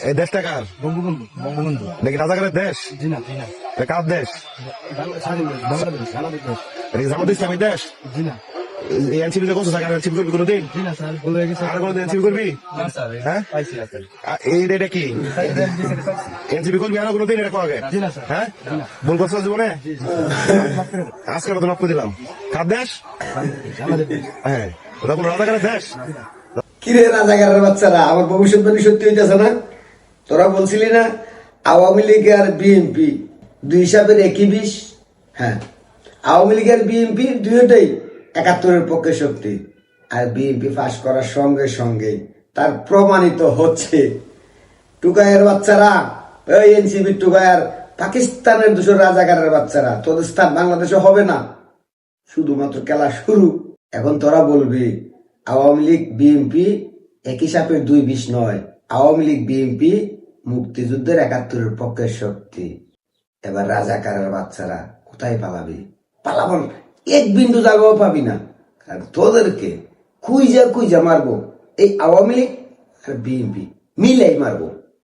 এই দেশটা কার? বঙ্গবন্ধু বঙ্গবন্ধু নাকি রাজাকারের দেশ? জি না জি না এটা কার দেশ? বাংলাদেশ বাংলাদেশ দেশ। এটা কি জামাত ইসলামী দেশ? জি না এই এনসিপি তে করছো, এনসিপি করবি কোনোদিন? জি না স্যার বলে গেছে। আর কোনোদিন এনসিপি করবি? না স্যার হ্যাঁ পাইছি না স্যার। এটা কি এনসিপি করবি? আর কোনোদিন এটা আগে? জি না স্যার। হ্যাঁ ভুল করছো জীবনে? আজকে তো মাফ করে দিলাম। কার দেশ? আমাদের দেশ। হ্যাঁ ওটা কোনো রাজাকারের দেশ? কিরে রাজাকারের বাচ্চারা, আমার ভবিষ্যৎবাণী সত্যি হইতেছে না? তোরা বলছিলি না আওয়ামী লীগ আর বিএনপি দুই হিসাবের একই বিষ? হ্যাঁ, আওয়ামী লীগ আর বিএনপি দুইটাই ৭১-এর পক্ষে শক্তি। আর বিএনপি পাশ করার সঙ্গে সঙ্গে তার প্রমাণিত হচ্ছে। টুকায়ের বাচ্চারা, ওই এনসিবির টুকায়ার, পাকিস্তানের ২০০ রাজাকারের বাচ্চারা, তোদের স্থান বাংলাদেশে হবে না। শুধুমাত্র খেলা শুরু। এখন তোরা বলবি আওয়ামী লীগ বিএনপি একই সাপের দুই বিষ নয়। আওয়ামী লীগ বিএনপি মুক্তিযুদ্ধের ৭১-এর পক্ষের শক্তি। এবার রাজাকারের বাচ্চারা কোথায় পালাবি? পালাবার এক বিন্দু জায়গাও পাবি না। কারণ তোদেরকে কুইজা কুইজা মারবো এই আওয়ামী লীগ আর বিএনপি মিলাই মারবো।